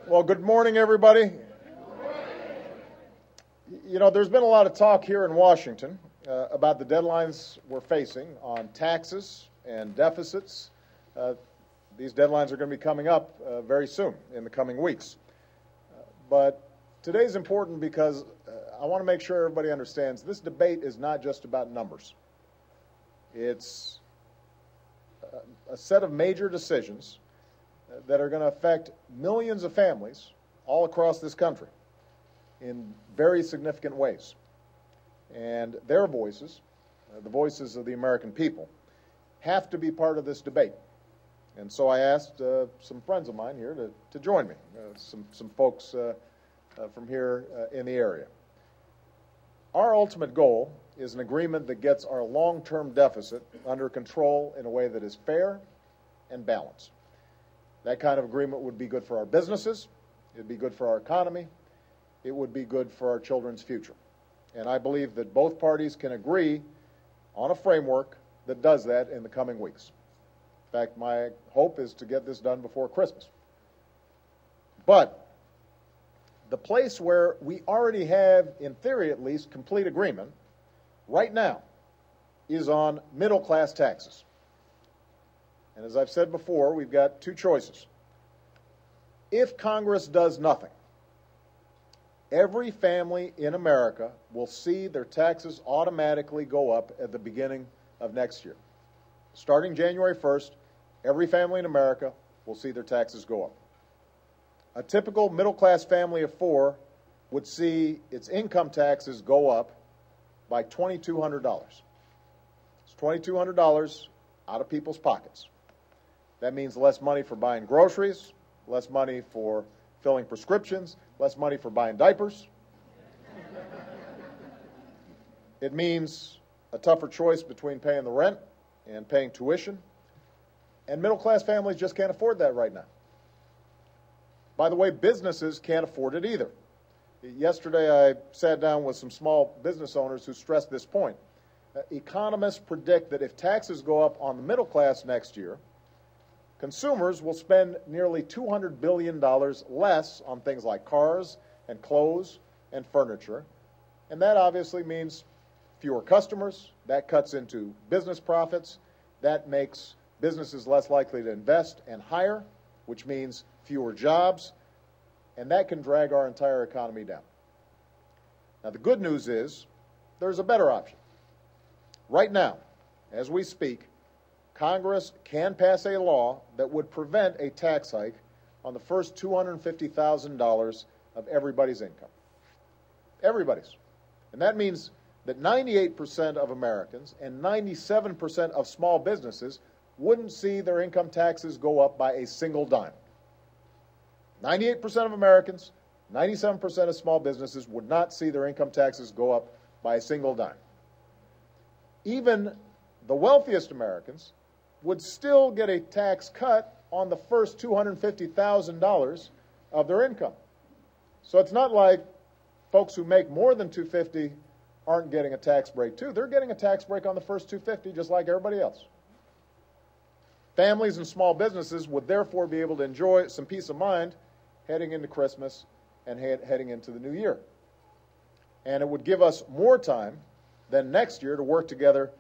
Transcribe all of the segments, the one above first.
Well, good morning, everybody. You know, there's been a lot of talk here in Washington about the deadlines we're facing on taxes and deficits. These deadlines are going to be coming up very soon in the coming weeks. But today's important because I want to make sure everybody understands this debate is not just about numbers. It's a set of major decisions that are going to affect millions of families all across this country in very significant ways. And their voices, the voices of the American people, have to be part of this debate. And so I asked some friends of mine here to join me, some folks from here in the area. Our ultimate goal is an agreement that gets our long-term deficit under control in a way that is fair and balanced. That kind of agreement would be good for our businesses, it would be good for our economy, it would be good for our children's future. And I believe that both parties can agree on a framework that does that in the coming weeks. In fact, my hope is to get this done before Christmas. But the place where we already have, in theory at least, complete agreement right now is on middle-class taxes. And as I've said before, we've got two choices. If Congress does nothing, every family in America will see their taxes automatically go up at the beginning of next year. Starting January 1st, every family in America will see their taxes go up. A typical middle-class family of four would see its income taxes go up by $2,200. It's $2,200 out of people's pockets. That means less money for buying groceries, less money for filling prescriptions, less money for buying diapers. It means a tougher choice between paying the rent and paying tuition. And middle-class families just can't afford that right now. By the way, businesses can't afford it either. Yesterday I sat down with some small business owners who stressed this point. Economists predict that if taxes go up on the middle class next year, consumers will spend nearly $200 billion less on things like cars and clothes and furniture. And that obviously means fewer customers. That cuts into business profits. That makes businesses less likely to invest and hire, which means fewer jobs. And that can drag our entire economy down. Now, the good news is there's a better option. Right now, as we speak, Congress can pass a law that would prevent a tax hike on the first $250,000 of everybody's income. Everybody's. And that means that 98% of Americans and 97% of small businesses wouldn't see their income taxes go up by a single dime. 98% of Americans, 97% of small businesses would not see their income taxes go up by a single dime. Even the wealthiest Americans would still get a tax cut on the first $250,000 of their income. So it's not like folks who make more than $250,000 aren't getting a tax break too. They're getting a tax break on the first $250,000 just like everybody else. Families and small businesses would therefore be able to enjoy some peace of mind heading into Christmas and heading into the new year. And it would give us more time than next year to work together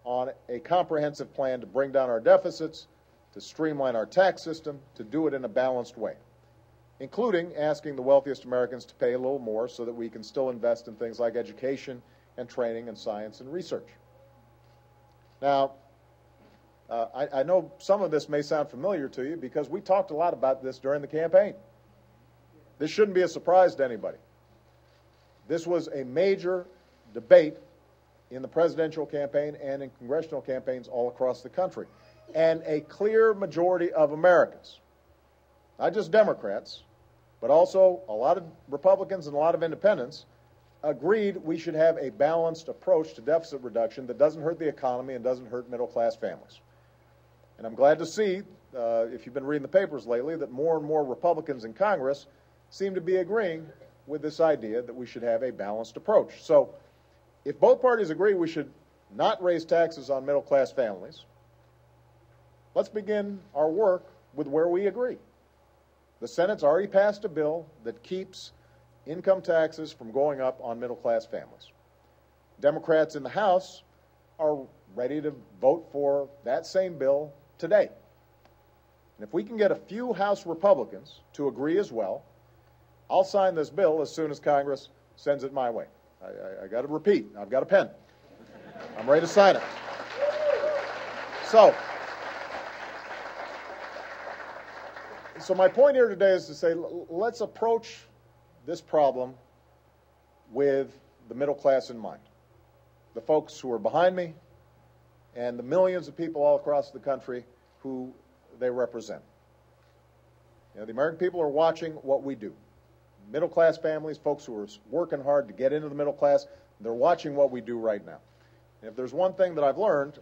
on a comprehensive plan to bring down our deficits, to streamline our tax system, to do it in a balanced way, including asking the wealthiest Americans to pay a little more so that we can still invest in things like education and training and science and research. Now, I know some of this may sound familiar to you because we talked a lot about this during the campaign. This shouldn't be a surprise to anybody. This was a major debate in the presidential campaign and in congressional campaigns all across the country. And a clear majority of Americans, not just Democrats, but also a lot of Republicans and a lot of independents, agreed we should have a balanced approach to deficit reduction that doesn't hurt the economy and doesn't hurt middle-class families. And I'm glad to see, if you've been reading the papers lately, that more and more Republicans in Congress seem to be agreeing with this idea that we should have a balanced approach. So if both parties agree we should not raise taxes on middle-class families, let's begin our work with where we agree. The Senate's already passed a bill that keeps income taxes from going up on middle-class families. Democrats in the House are ready to vote for that same bill today. And if we can get a few House Republicans to agree as well, I'll sign this bill as soon as Congress sends it my way. I got to repeat, I've got a pen. I'm ready to sign it. So my point here today is to say, let's approach this problem with the middle class in mind. The folks who are behind me and the millions of people all across the country who they represent. You know, the American people are watching what we do. Middle class families, folks who are working hard to get into the middle class, they're watching what we do right now. And if there's one thing that I've learned,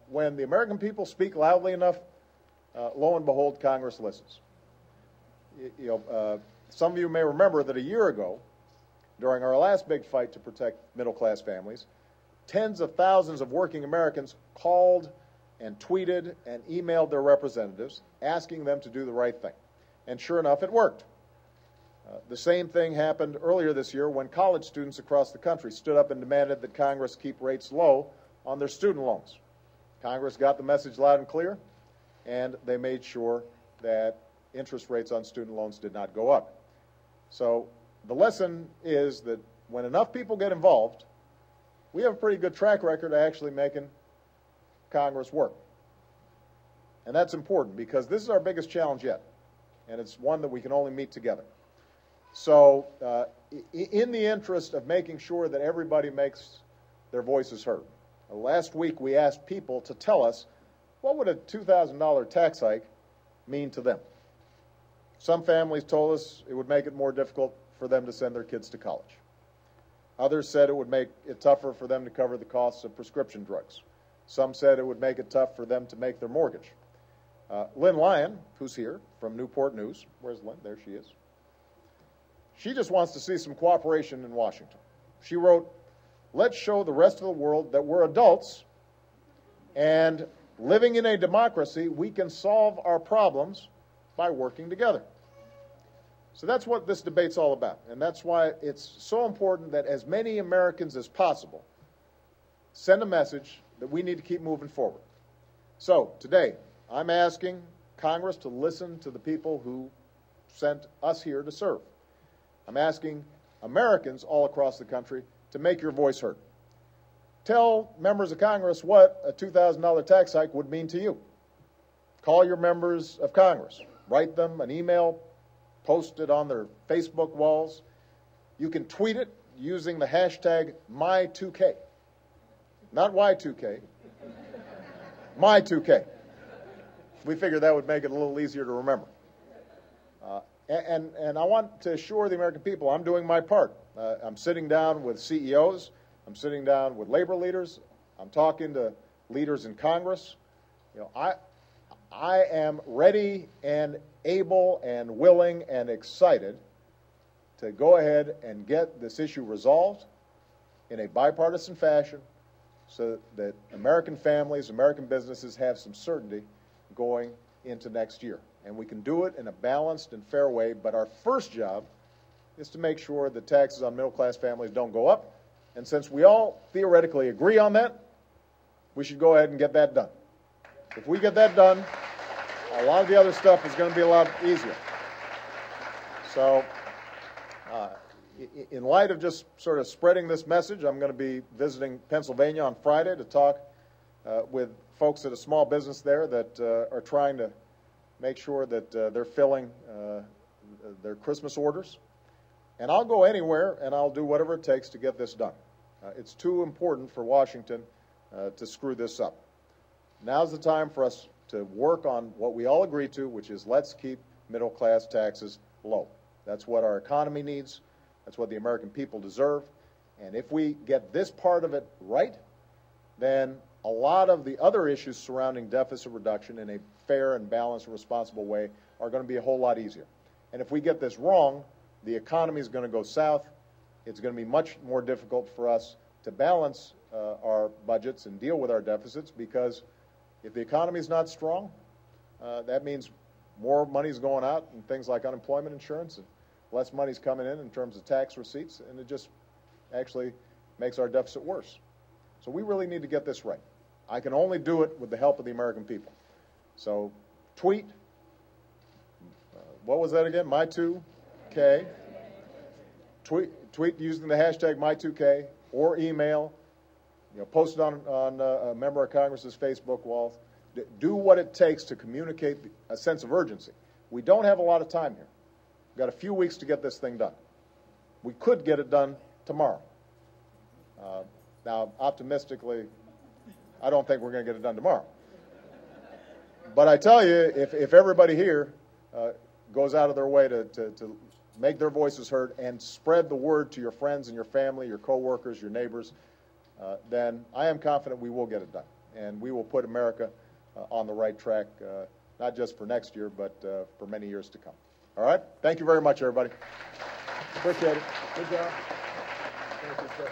when the American people speak loudly enough, lo and behold, Congress listens. Some of you may remember that a year ago, during our last big fight to protect middle class families, tens of thousands of working Americans called and tweeted and emailed their representatives asking them to do the right thing. And sure enough, it worked. The same thing happened earlier this year when college students across the country stood up and demanded that Congress keep rates low on their student loans. Congress got the message loud and clear, and they made sure that interest rates on student loans did not go up. So the lesson is that when enough people get involved, we have a pretty good track record of actually making Congress work. And that's important because this is our biggest challenge yet, and it's one that we can only meet together. So in the interest of making sure that everybody makes their voices heard, last week we asked people to tell us what would a $2,000 tax hike mean to them. Some families told us it would make it more difficult for them to send their kids to college. Others said it would make it tougher for them to cover the costs of prescription drugs. Some said it would make it tough for them to make their mortgage. Lynn Lyon, who's here from Newport News, where's Lynn? There she is. She just wants to see some cooperation in Washington. She wrote, "Let's show the rest of the world that we're adults and living in a democracy, we can solve our problems by working together." So that's what this debate's all about, and that's why it's so important that as many Americans as possible send a message that we need to keep moving forward. So today, I'm asking Congress to listen to the people who sent us here to serve. I'm asking Americans all across the country to make your voice heard. Tell members of Congress what a $2,000 tax hike would mean to you. Call your members of Congress. Write them an email, post it on their Facebook walls. You can tweet it using the hashtag #My2K. Not Y2K, My2K. We figured that would make it a little easier to remember. And I want to assure the American people I'm doing my part. I'm sitting down with CEOs. I'm sitting down with labor leaders. I'm talking to leaders in Congress. You know, I am ready and able and willing and excited to go ahead and get this issue resolved in a bipartisan fashion so that American families, American businesses have some certainty going into next year. And we can do it in a balanced and fair way, but our first job is to make sure that taxes on middle-class families don't go up. And since we all theoretically agree on that, we should go ahead and get that done. If we get that done, a lot of the other stuff is going to be a lot easier. So in light of just sort of spreading this message, I'm going to be visiting Pennsylvania on Friday to talk with folks at a small business there that are trying to make sure that they're filling their Christmas orders. And I'll go anywhere and I'll do whatever it takes to get this done. It's too important for Washington to screw this up. Now's the time for us to work on what we all agree to, which is let's keep middle-class taxes low. That's what our economy needs. That's what the American people deserve. And if we get this part of it right, then a lot of the other issues surrounding deficit reduction in a fair and balanced and responsible way are going to be a whole lot easier. And if we get this wrong, the economy is going to go south. It's going to be much more difficult for us to balance our budgets and deal with our deficits, because if the economy is not strong, that means more money's going out in things like unemployment insurance, and less money's coming in terms of tax receipts, and it just actually makes our deficit worse. So we really need to get this right. I can only do it with the help of the American people. So tweet, what was that again? My2K. Tweet using the hashtag My2K, or email, post it on a member of Congress's Facebook wall. Do what it takes to communicate a sense of urgency. We don't have a lot of time here. We've got a few weeks to get this thing done. We could get it done tomorrow. Now, optimistically, I don't think we're going to get it done tomorrow. But I tell you, if everybody here goes out of their way to make their voices heard and spread the word to your friends and your family, your coworkers, your neighbors, then I am confident we will get it done. And we will put America on the right track, not just for next year, but for many years to come. All right? Thank you very much, everybody. Appreciate it. Good job. Thank you, sir.